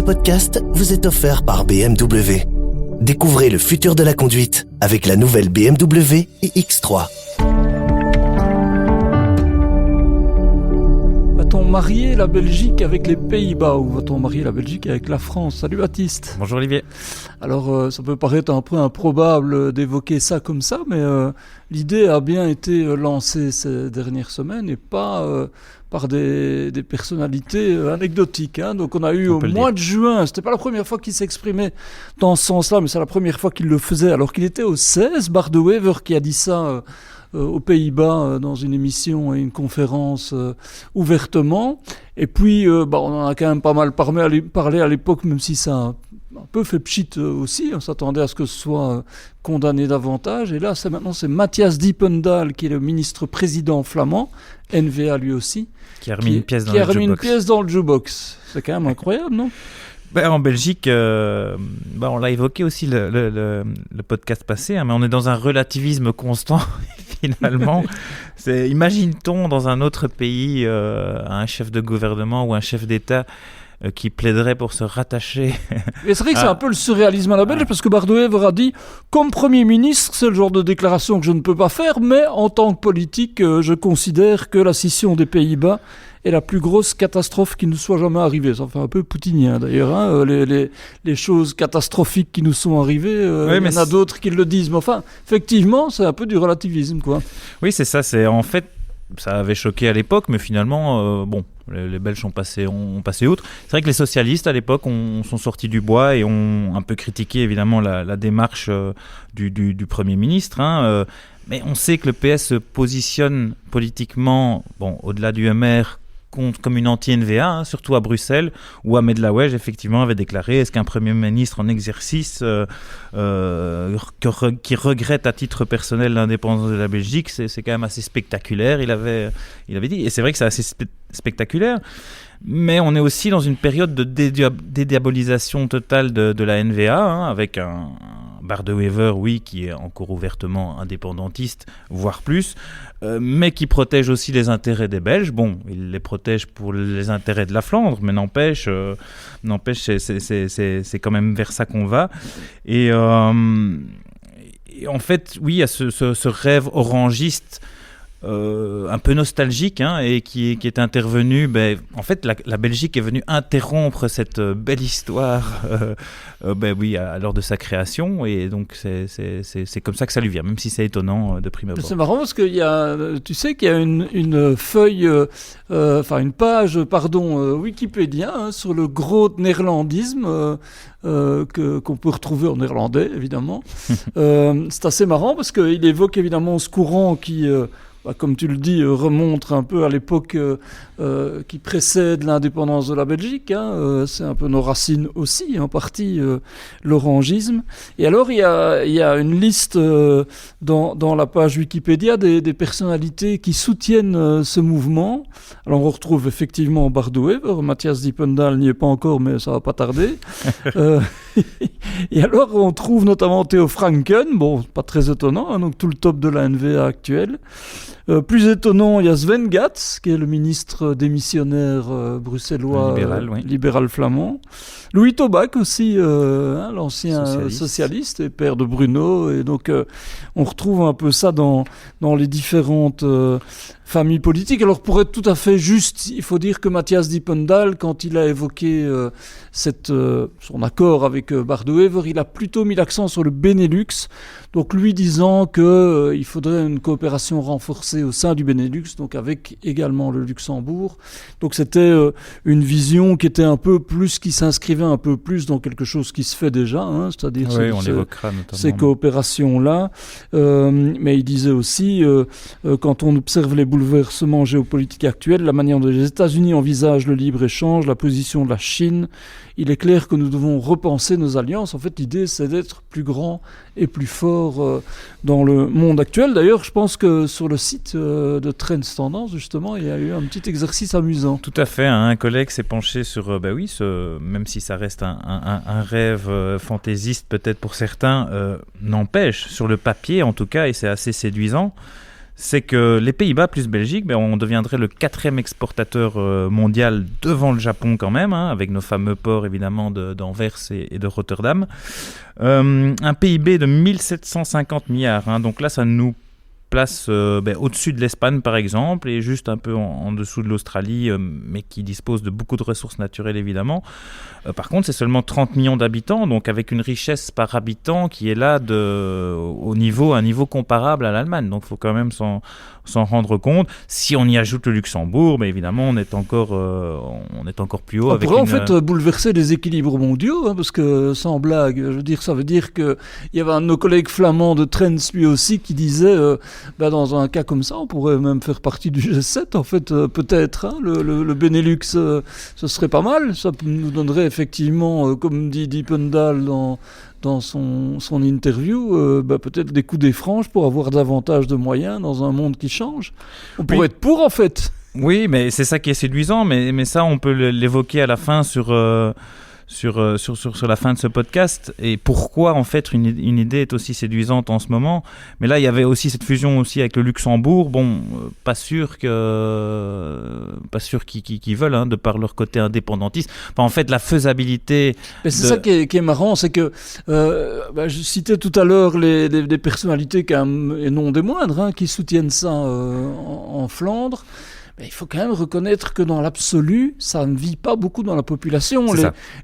Ce podcast vous est offert par BMW. Découvrez le futur de la conduite avec la nouvelle BMW iX3. Va-t-on marier la Belgique avec les Pays-Bas ou va-t-on marier la Belgique avec la France? Salut Baptiste. Bonjour Olivier. Alors ça peut paraître un peu improbable d'évoquer ça comme ça, mais l'idée a bien été lancée ces dernières semaines et pas par des personnalités anecdotiques. Donc on a eu au mois de juin, c'était pas la première fois qu'il s'exprimait dans ce sens-là, mais c'est la première fois qu'il le faisait alors qu'il était au 16, Bart De Wever qui a dit ça aux Pays-Bas dans une émission et une conférence ouvertement. Et puis on en a quand même pas mal parlé à l'époque, même si ça a un peu fait pchit aussi. On s'attendait à ce que ce soit condamné davantage. Et là, c'est Matthias Diependal, qui est le ministre-président flamand, NVA lui aussi, qui a remis une pièce dans le jukebox. C'est quand même incroyable, non ? En Belgique, on l'a évoqué aussi le podcast passé, mais on est dans un relativisme constant. Finalement, imagine-t-on dans un autre pays un chef de gouvernement ou un chef d'État qui plaiderait pour se rattacher. Et c'est vrai que c'est un peu le surréalisme à la belge, parce que Bart De Wever a dit, comme Premier ministre, c'est le genre de déclaration que je ne peux pas faire, mais en tant que politique, je considère que la scission des Pays-Bas est la plus grosse catastrophe qui nous soit jamais arrivée. Ça fait un peu poutinien d'ailleurs, les choses catastrophiques qui nous sont arrivées, il y en a d'autres qui le disent, mais enfin, effectivement, c'est un peu du relativisme, quoi. Oui, c'est ça, ça avait choqué à l'époque, mais finalement, les Belges ont passé outre. C'est vrai que les socialistes, à l'époque, sont sortis du bois et ont un peu critiqué, évidemment, la démarche du Premier ministre. Mais on sait que le PS se positionne politiquement, au-delà du MR, comme une anti-NVA, surtout à Bruxelles, où Ahmed Laouej, effectivement, avait déclaré « Est-ce qu'un Premier ministre en exercice qui regrette à titre personnel l'indépendance de la Belgique, c'est quand même assez spectaculaire », il avait dit. Et c'est vrai que c'est assez spectaculaire, mais on est aussi dans une période de dédiabolisation totale de la NVA, avec un Bart De Wever, oui, qui est encore ouvertement indépendantiste, voire plus, mais qui protège aussi les intérêts des Belges. Il les protège pour les intérêts de la Flandre, mais n'empêche, c'est quand même vers ça qu'on va. Et en fait, oui, il y a ce rêve orangiste un peu nostalgique, et qui est intervenu. En fait, la Belgique est venue interrompre cette belle histoire lors de sa création, et donc c'est comme ça que ça lui vient, même si c'est étonnant de prime abord. C'est marrant parce qu'il y a, tu sais qu'il y a une feuille, une page, Wikipédia, sur le gros néerlandisme qu'on peut retrouver en néerlandais, évidemment. C'est assez marrant parce qu'il évoque évidemment ce courant qui comme tu le dis, remonte un peu à l'époque qui précède l'indépendance de la Belgique. C'est un peu nos racines aussi, en partie, l'orangisme. Et alors, il y a une liste dans la page Wikipédia des personnalités qui soutiennent ce mouvement. Alors, on retrouve effectivement Bart De Wever, Matthias Diependal n'y est pas encore, mais ça va pas tarder. Et alors, on trouve notamment Theo Franken, pas très étonnant, donc tout le top de la NVA actuelle. Plus étonnant, il y a Sven Gatz, qui est le ministre démissionnaire bruxellois, libéral flamand. Louis Tobak aussi, l'ancien socialiste et père de Bruno. Et donc, on retrouve un peu ça dans les différentes familles politiques. Alors, pour être tout à fait juste, il faut dire que Matthias Diependal, quand il a évoqué son accord avec Bart De Wever, il a plutôt mis l'accent sur le Benelux. Donc, lui disant qu'il faudrait une coopération renforcée au sein du Benelux, donc avec également le Luxembourg. Donc, c'était une vision qui était un peu plus, qui s'inscrivait un peu plus dans quelque chose qui se fait déjà, c'est-à-dire ces coopérations-là. Mais il disait aussi, quand on observe les bouleversements géopolitiques actuels, la manière dont les États-Unis envisagent le libre-échange, la position de la Chine, il est clair que nous devons repenser nos alliances. En fait, l'idée, c'est d'être plus grand et plus fort dans le monde actuel. D'ailleurs, je pense que sur le site de Trends Tendance, justement, il y a eu un petit exercice amusant. Tout à fait. Un collègue s'est penché sur, même si ça reste un rêve fantaisiste peut-être pour certains, n'empêche, sur le papier en tout cas, et c'est assez séduisant, c'est que les Pays-Bas plus Belgique, on deviendrait le 4e exportateur mondial devant le Japon quand même, avec nos fameux ports évidemment d'Anvers et de Rotterdam. Un PIB de 1750 milliards, donc là ça nous place au-dessus de l'Espagne par exemple et juste un peu en dessous de l'Australie, mais qui dispose de beaucoup de ressources naturelles évidemment. Par contre, c'est seulement 30 millions d'habitants, donc avec une richesse par habitant qui est là à un niveau comparable à l'Allemagne. Donc il faut quand même s'en rendre compte. Si on y ajoute le Luxembourg, évidemment, on est encore plus haut. On pourrait en fait bouleverser les équilibres mondiaux, parce que sans blague, je veux dire, ça veut dire qu'il y avait un de nos collègues flamands de Trends, lui aussi, qui disait, dans un cas comme ça, on pourrait même faire partie du G7, en fait, peut-être. Le Benelux, ce serait pas mal. Ça nous donnerait effectivement, comme dit Diependal dans son interview, peut-être des coups des franges pour avoir davantage de moyens dans un monde qui change. On pourrait être pour, en fait. Oui, mais c'est ça qui est séduisant, mais ça, on peut l'évoquer à la fin sur la fin de ce podcast, et pourquoi en fait une idée est aussi séduisante en ce moment. Mais là il y avait aussi cette fusion aussi avec le Luxembourg, pas sûr qu'ils veulent, de par leur côté indépendantiste. Enfin, en fait la faisabilité c'est ça qui est marrant, c'est que je citais tout à l'heure des personnalités quand même, et non des moindres, qui soutiennent ça en Flandre. Il faut quand même reconnaître que dans l'absolu, ça ne vit pas beaucoup dans la population.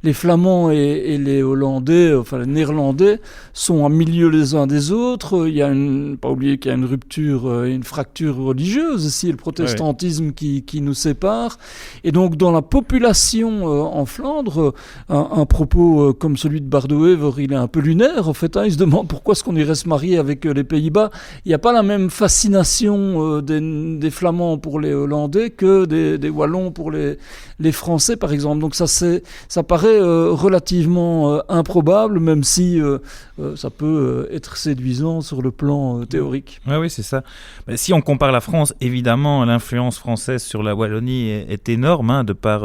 Les Flamands et les Hollandais, enfin les Néerlandais, sont en milieu les uns des autres. Il y a pas oublier qu'il y a une rupture, une fracture religieuse aussi, le protestantisme qui nous sépare. Et donc dans la population en Flandre, un propos comme celui de Bardoever, il est un peu lunaire en fait. Il se demande pourquoi est-ce qu'on irait se marier avec les Pays-Bas. Il n'y a pas la même fascination des Flamands pour les Hollandais que des Wallons pour les Français par exemple. Donc ça paraît relativement improbable, même si ça peut être séduisant sur le plan théorique. Oui, c'est ça. Mais si on compare la France, évidemment l'influence française sur la Wallonie est énorme, de par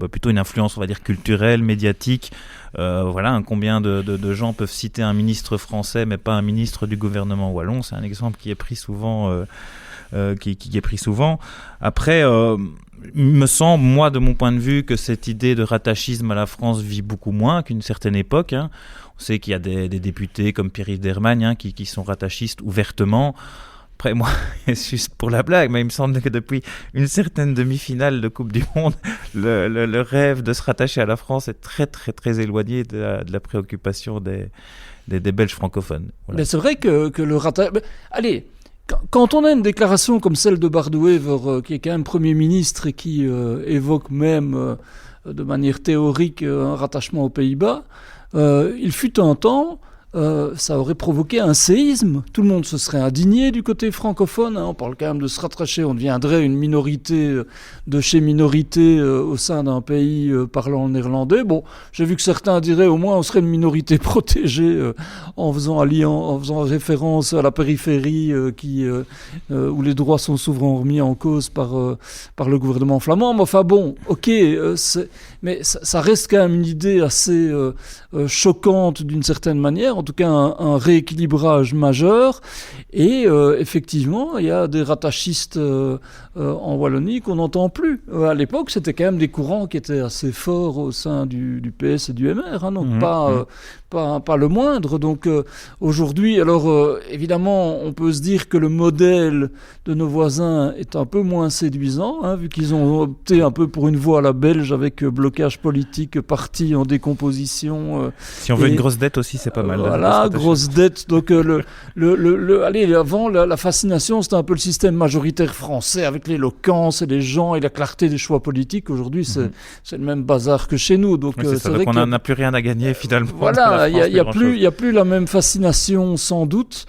plutôt une influence on va dire culturelle, médiatique. Combien de gens peuvent citer un ministre français mais pas un ministre du gouvernement wallon. C'est un exemple qui est pris souvent qui est pris souvent. Après, il me semble, moi, de mon point de vue, que cette idée de rattachisme à la France vit beaucoup moins qu'une certaine époque. On sait qu'il y a des députés comme Pierre-Yves Dermagne qui sont rattachistes ouvertement. Après, moi, c'est juste pour la blague, mais il me semble que depuis une certaine demi-finale de Coupe du Monde, le rêve de se rattacher à la France est très, très, très éloigné de la préoccupation des Belges francophones. Voilà. Mais c'est vrai que le rattachement... Allez, quand on a une déclaration comme celle de Bardoever, qui est quand même Premier ministre et qui évoque même de manière théorique un rattachement aux Pays-Bas, il fut un temps... ça aurait provoqué un séisme. Tout le monde se serait indigné du côté francophone. On parle quand même de se rattacher. On deviendrait une minorité de chez minorité au sein d'un pays parlant néerlandais. Bon, j'ai vu que certains diraient au moins on serait une minorité protégée en faisant référence à la périphérie où les droits sont souvent remis en cause par le gouvernement flamand. Mais enfin bon, ok, mais ça reste quand même une idée assez choquante d'une certaine manière. En tout cas un rééquilibrage majeur, et effectivement il y a des rattachistes en Wallonie qu'on n'entend plus. À l'époque c'était quand même des courants qui étaient assez forts au sein du PS et du MR, donc pas le moindre. Donc aujourd'hui, alors évidemment on peut se dire que le modèle de nos voisins est un peu moins séduisant, vu qu'ils ont opté un peu pour une voie à la belge avec blocage politique, parti en décomposition. Si on veut une grosse dette aussi, c'est pas mal. Voilà, grosse dette. Donc avant la fascination c'était un peu le système majoritaire français avec l'éloquence et les gens et la clarté des choix politiques. Aujourd'hui c'est le même bazar que chez nous. Donc c'est vrai qu'on n'a plus rien à gagner finalement. Voilà, il y a plus la même fascination sans doute.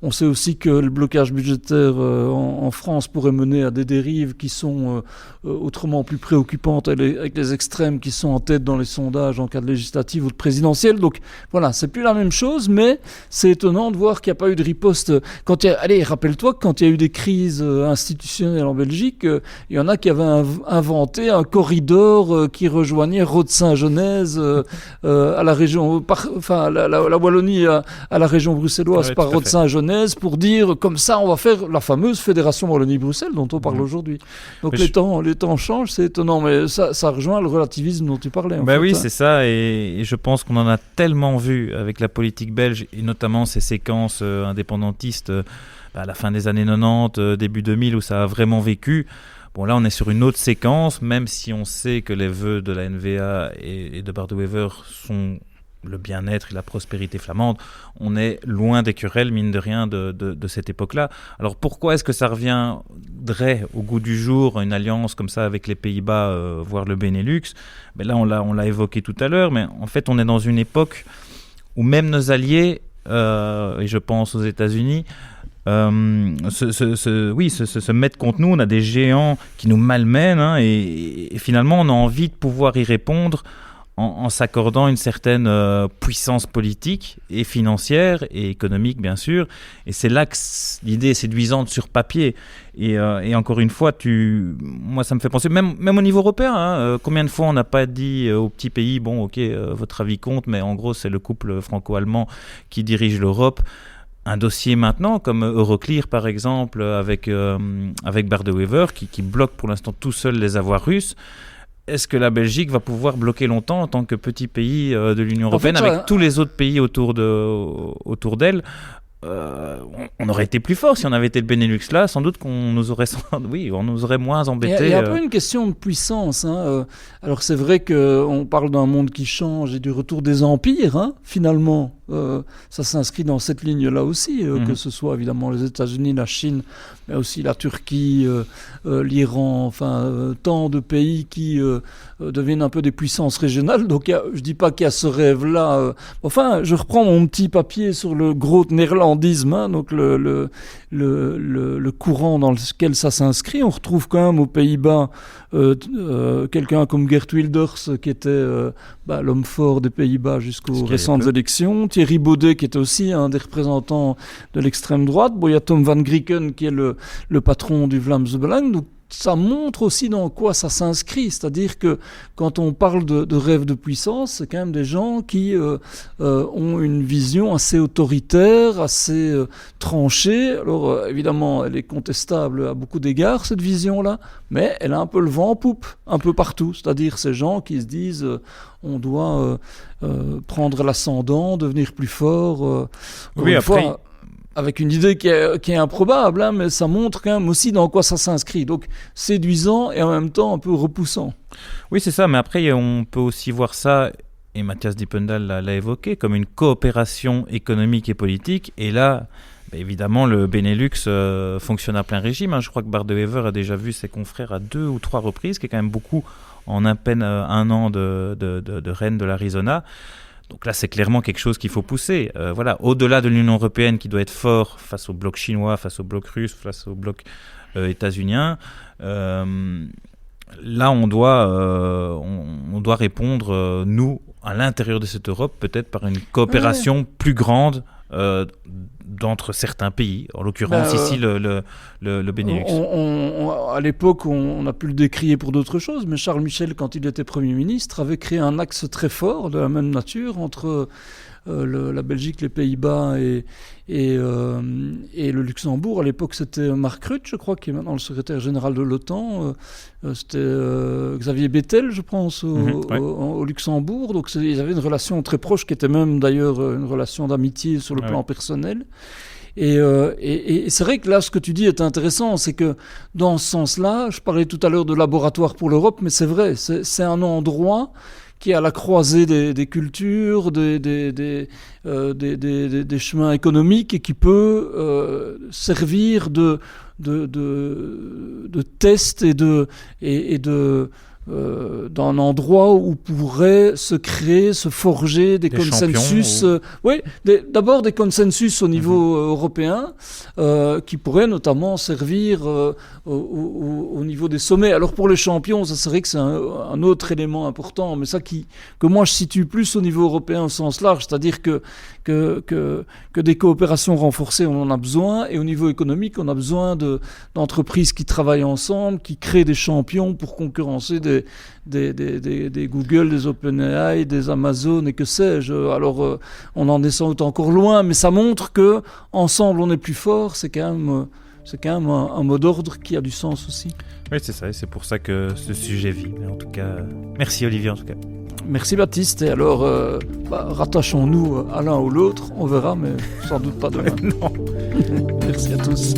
On sait aussi que le blocage budgétaire en France pourrait mener à des dérives qui sont autrement plus préoccupantes avec les extrêmes qui sont en tête dans les sondages en cas de législative ou de présidentielle. Donc voilà, c'est plus la même chose, mais c'est étonnant de voir qu'il n'y a pas eu de riposte. Rappelle-toi que quand il y a eu des crises institutionnelles en Belgique, il y en a qui avaient inventé un corridor qui rejoignait Rode-Saint-Genèse à la région, la Wallonie à la région bruxelloise par Rode-Saint-Genèse. genèse pour dire comme ça on va faire la fameuse fédération Wallonie-Bruxelles dont on parle aujourd'hui. Donc les temps changent, c'est étonnant, mais ça rejoint le relativisme dont tu parlais. Oui, c'est ça, et je pense qu'on en a tellement vu avec la politique belge, et notamment ces séquences indépendantistes à la fin des années 90, début 2000, où ça a vraiment vécu. Bon, là, on est sur une autre séquence, même si on sait que les vœux de la NVA et de Bart De Wever sont le bien-être et la prospérité flamande, on est loin des querelles, mine de rien, de cette époque-là. Alors pourquoi est-ce que ça reviendrait au goût du jour, une alliance comme ça avec les Pays-Bas, voire le Benelux? Mais là, on l'a évoqué tout à l'heure, mais en fait, on est dans une époque où même nos alliés, et je pense aux États-Unis, se mettre contre nous. On a des géants qui nous malmènent, hein, et finalement on a envie de pouvoir y répondre en s'accordant une certaine puissance politique et financière et économique, bien sûr. Et c'est là que l'idée est séduisante sur papier. Et encore une fois, moi ça me fait penser, même au niveau européen, hein, combien de fois on n'a pas dit aux petits pays, bon ok, votre avis compte, mais en gros c'est le couple franco-allemand qui dirige l'Europe. Un dossier maintenant, comme Euroclear par exemple, avec Bart De Wever, qui bloque pour l'instant tout seul les avoirs russes. Est-ce que la Belgique va pouvoir bloquer longtemps en tant que petit pays de l'Union européenne, avec tous les autres pays autour d'elle? On aurait été plus fort si on avait été le Benelux là, sans doute qu'on nous aurait moins embêtés. Il y a un peu une question de puissance, hein. Alors c'est vrai qu'on parle d'un monde qui change et du retour des empires, hein, finalement. Ça s'inscrit dans cette ligne-là aussi, que ce soit évidemment les États-Unis, la Chine, mais aussi la Turquie, l'Iran, enfin tant de pays qui deviennent un peu des puissances régionales. Donc je dis pas qu'il y a ce rêve-là. Enfin, je reprends mon petit papier sur le gros néerlandisme, hein, donc le courant dans lequel ça s'inscrit. On retrouve quand même aux Pays-Bas quelqu'un comme Geert Wilders, qui était l'homme fort des Pays-Bas jusqu'aux récentes élections. Thierry Baudet, qui était aussi un des représentants de l'extrême droite. Bon, il y a Tom Van Grieken, qui est le patron du Vlaams Belang. Donc, ça montre aussi dans quoi ça s'inscrit. C'est-à-dire que quand on parle de rêve de puissance, c'est quand même des gens qui ont une vision assez autoritaire, assez tranchée. Alors, évidemment, elle est contestable à beaucoup d'égards, cette vision-là, mais elle a un peu le vent en poupe, un peu partout. C'est-à-dire ces gens qui se disent on doit prendre l'ascendant, devenir plus fort. Oui, après... Avec une idée qui est improbable, hein, mais ça montre quand même aussi dans quoi ça s'inscrit. Donc séduisant et en même temps un peu repoussant. Oui, c'est ça, mais après on peut aussi voir ça, et Matthias Diependahl l'a évoqué, comme une coopération économique et politique. Et là, évidemment, le Benelux fonctionne à plein régime, hein. Je crois que Bart De Wever a déjà vu ses confrères à 2 ou 3 reprises, ce qui est quand même beaucoup en à peine un an de reine de l'Arizona. Donc là, c'est clairement quelque chose qu'il faut pousser. Voilà, au-delà de l'Union européenne qui doit être fort face au bloc chinois, face au bloc russe, face au bloc états-unien, là, on doit répondre, nous, à l'intérieur de cette Europe, peut-être par une coopération plus grande d'entre certains pays, en l'occurrence ici le Benelux. À l'époque, on a pu le décrier pour d'autres choses, mais Charles Michel, quand il était Premier ministre, avait créé un axe très fort de la même nature entre la Belgique, les Pays-Bas et le Luxembourg. À l'époque, c'était Mark Rutte, je crois, qui est maintenant le secrétaire général de l'OTAN. C'était Xavier Bettel, je pense, au Luxembourg. Donc ils avaient une relation très proche, qui était même d'ailleurs une relation d'amitié sur le plan personnel. Et c'est vrai que là, ce que tu dis est intéressant, c'est que dans ce sens-là, je parlais tout à l'heure de laboratoire pour l'Europe, mais c'est vrai, c'est un endroit qui est à la croisée des cultures, des chemins économiques, et qui peut servir de test et d'un endroit où pourraient se créer, se forger des consensus. D'abord des consensus au niveau européen, qui pourraient notamment servir au niveau des sommets. Alors pour les champions, ça serait que c'est un autre élément important, mais ça que moi je situe plus au niveau européen au sens large, c'est-à-dire que des coopérations renforcées, on en a besoin, et au niveau économique, on a besoin d'entreprises qui travaillent ensemble, qui créent des champions pour concurrencer des des Google, des OpenAI, des Amazon et que sais-je. Alors, on en est sans doute encore loin, mais ça montre que ensemble on est plus fort. C'est quand même un mot d'ordre qui a du sens aussi. Oui, c'est ça, et c'est pour ça que ce sujet vit. Mais en tout cas, merci Olivier en tout cas. Merci Baptiste, et alors rattachons-nous à l'un ou l'autre, on verra, mais sans doute pas demain. Non. Merci à tous.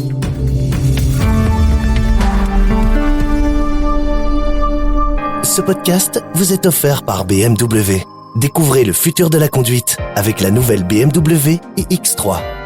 Ce podcast vous est offert par BMW. Découvrez le futur de la conduite avec la nouvelle BMW iX3.